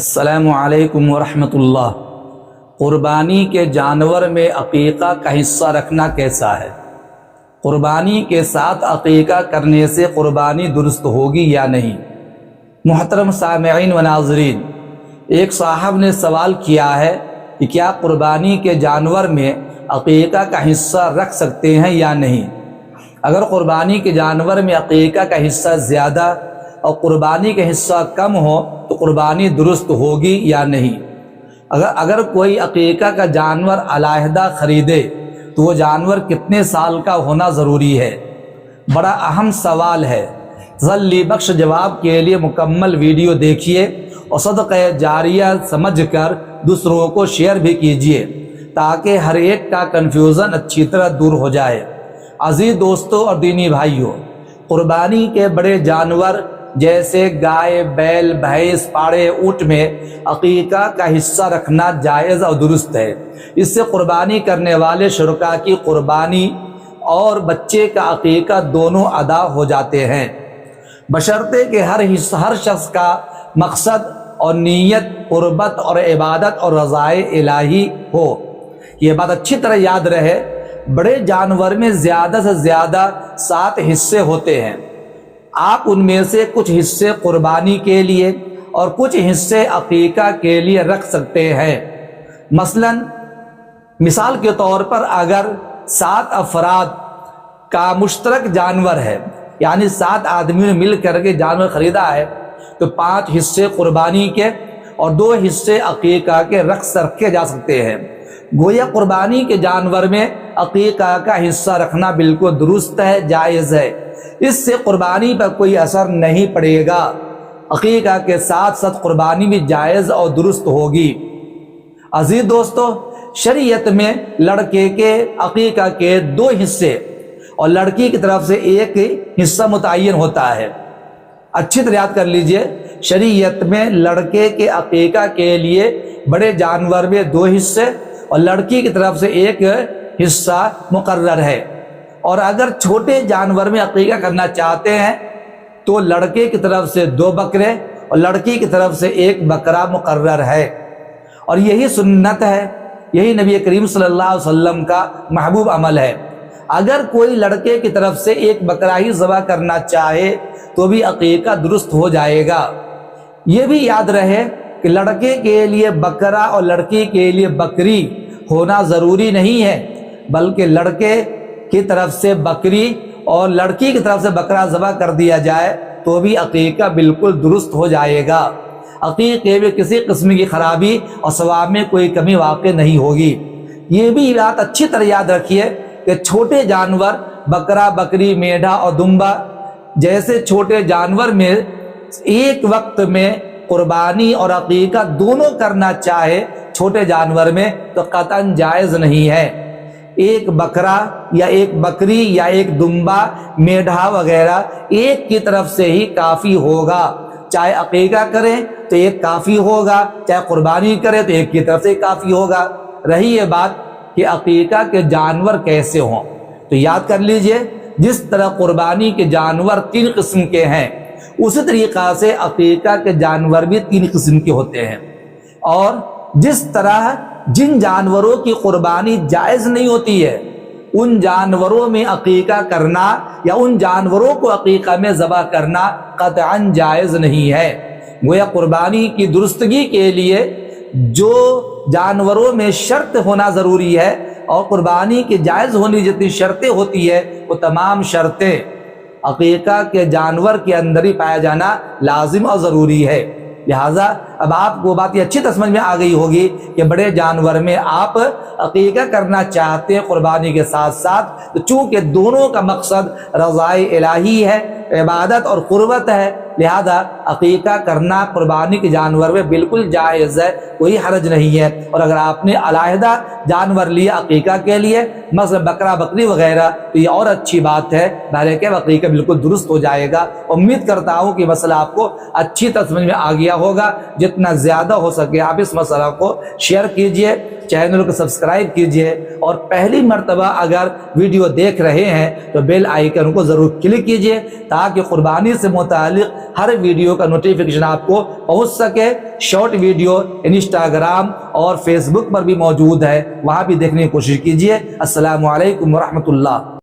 السلام علیکم ورحمۃ اللہ۔ قربانی کے جانور میں عقیقہ کا حصہ رکھنا کیسا ہے؟ قربانی کے ساتھ عقیقہ کرنے سے قربانی درست ہوگی یا نہیں؟ محترم سامعین و ناظرین، ایک صاحب نے سوال کیا ہے کہ کیا قربانی کے جانور میں عقیقہ کا حصہ رکھ سکتے ہیں یا نہیں؟ اگر قربانی کے جانور میں عقیقہ کا حصہ زیادہ اور قربانی کا حصہ کم ہو تو قربانی درست ہوگی یا نہیں؟ اگر کوئی عقیقہ کا جانور علیحدہ خریدے تو وہ جانور کتنے سال کا ہونا ضروری ہے؟ بڑا اہم سوال ہے۔ تسلی بخش جواب کے لیے مکمل ویڈیو دیکھیے اور صدقہ جاریہ سمجھ کر دوسروں کو شیئر بھی کیجیے تاکہ ہر ایک کا کنفیوژن اچھی طرح دور ہو جائے۔ عزیز دوستوں اور دینی بھائیوں، قربانی کے بڑے جانور جیسے گائے، بیل، بھینس، پاڑے، اونٹ میں عقیقہ کا حصہ رکھنا جائز اور درست ہے۔ اس سے قربانی کرنے والے شرکاء کی قربانی اور بچے کا عقیقہ دونوں ادا ہو جاتے ہیں، بشرطے کہ ہر شخص کا مقصد اور نیت قربت اور عبادت اور رضائے الہی ہو۔ یہ بات اچھی طرح یاد رہے، بڑے جانور میں زیادہ سے زیادہ 7 حصے ہوتے ہیں۔ آپ ان میں سے کچھ حصے قربانی کے لیے اور کچھ حصے عقیقہ کے لیے رکھ سکتے ہیں۔ مثال کے طور پر اگر 7 افراد کا مشترک جانور ہے، یعنی 7 آدمیوں نے مل کر کے جانور خریدا ہے، تو 5 حصے قربانی کے اور 2 حصے عقیقہ کے رکھے جا سکتے ہیں۔ گویا قربانی کے جانور میں عقیقہ کا حصہ رکھنا بالکل درست ہے، جائز ہے۔ اس سے قربانی پر کوئی اثر نہیں پڑے گا۔ عقیقہ کے ساتھ ساتھ قربانی بھی جائز اور درست ہوگی۔ عزیز دوستو، شریعت میں لڑکے کے عقیقہ کے 2 حصے اور لڑکی کی طرف سے 1 حصہ متعین ہوتا ہے۔ اچھی طرح یاد کر لیجئے، شریعت میں لڑکے کے عقیقہ کے لیے بڑے جانور میں 2 حصے اور لڑکی کی طرف سے 1 حصہ مقرر ہے، اور اگر چھوٹے جانور میں عقیقہ کرنا چاہتے ہیں تو لڑکے کی طرف سے 2 بکرے اور لڑکی کی طرف سے 1 بکرا مقرر ہے، اور یہی سنت ہے، یہی نبی کریم صلی اللہ علیہ وسلم کا محبوب عمل ہے۔ اگر کوئی لڑکے کی طرف سے 1 بکرا ہی ذبح کرنا چاہے تو بھی عقیقہ درست ہو جائے گا۔ یہ بھی یاد رہے کہ لڑکے کے لیے بکرا اور لڑکی کے لیے بکری ہونا ضروری نہیں ہے، بلکہ لڑکے کی طرف سے بکری اور لڑکی کی طرف سے بکرا ذبح کر دیا جائے تو بھی عقیقہ بالکل درست ہو جائے گا۔ عقیقے میں کسی قسم کی خرابی اور ثواب میں کوئی کمی واقع نہیں ہوگی۔ یہ بھی بات اچھی طرح یاد رکھیے کہ چھوٹے جانور بکرا، بکری، میڑھا اور دمبا جیسے چھوٹے جانور میں ایک وقت میں قربانی اور عقیقہ دونوں کرنا چاہے چھوٹے جانور میں تو قطعاً جائز نہیں ہے۔ 1 بکرا یا 1 بکری یا 1 دمبا، میڑھا وغیرہ ایک کی طرف سے ہی کافی ہوگا۔ چاہے عقیقہ کریں تو 1 کافی ہوگا، چاہے قربانی کریں تو 1 کی طرف سے کافی ہوگا۔ رہی یہ بات کہ عقیقہ کے جانور کیسے ہوں، تو یاد کر لیجئے، جس طرح قربانی کے جانور 3 قسم کے ہیں، اسی طریقہ سے عقیقہ کے جانور بھی 3 قسم کے ہوتے ہیں، اور جس طرح جن جانوروں کی قربانی جائز نہیں ہوتی ہے ان جانوروں میں عقیقہ کرنا یا ان جانوروں کو عقیقہ میں ذبح کرنا قطعاً جائز نہیں ہے۔ گویا قربانی کی درستگی کے لیے جو جانوروں میں شرط ہونا ضروری ہے اور قربانی کی جائز ہونے جتنی شرطیں ہوتی ہے وہ تمام شرطیں عقیقہ کے جانور کے اندر ہی پایا جانا لازم اور ضروری ہے۔ لہٰذا اب آپ کو بات یہ اچھی طرح سمجھ میں آ گئی ہوگی کہ بڑے جانور میں آپ عقیقہ کرنا چاہتے ہیں قربانی کے ساتھ ساتھ، تو چونکہ دونوں کا مقصد رضائے الہی ہے، عبادت اور قربت ہے، لہذا عقیقہ کرنا قربانی کے جانور میں بالکل جائز ہے، کوئی حرج نہیں ہے۔ اور اگر آپ نے علیحدہ جانور لیا عقیقہ کے لیے، مثلا بکرا، بکری وغیرہ، تو یہ اور اچھی بات ہے، بہرحال کہ عقیقہ بالکل درست ہو جائے گا۔ امید کرتا ہوں کہ مسئلہ آپ کو اچھی طرح سمجھ میں آ گیا ہوگا۔ جتنا زیادہ ہو سکے آپ اس مسئلہ کو شیئر کیجئے۔ چینل کو سبسکرائب کیجئے، اور پہلی مرتبہ اگر ویڈیو دیکھ رہے ہیں تو بیل آئیکن کو ضرور کلک کیجئے تاکہ قربانی سے متعلق ہر ویڈیو کا نوٹیفیکیشن آپ کو پہنچ سکے۔ شارٹ ویڈیو انسٹاگرام اور فیس بک پر بھی موجود ہے، وہاں بھی دیکھنے کی کوشش کیجئے۔ السلام علیکم ورحمۃ اللہ۔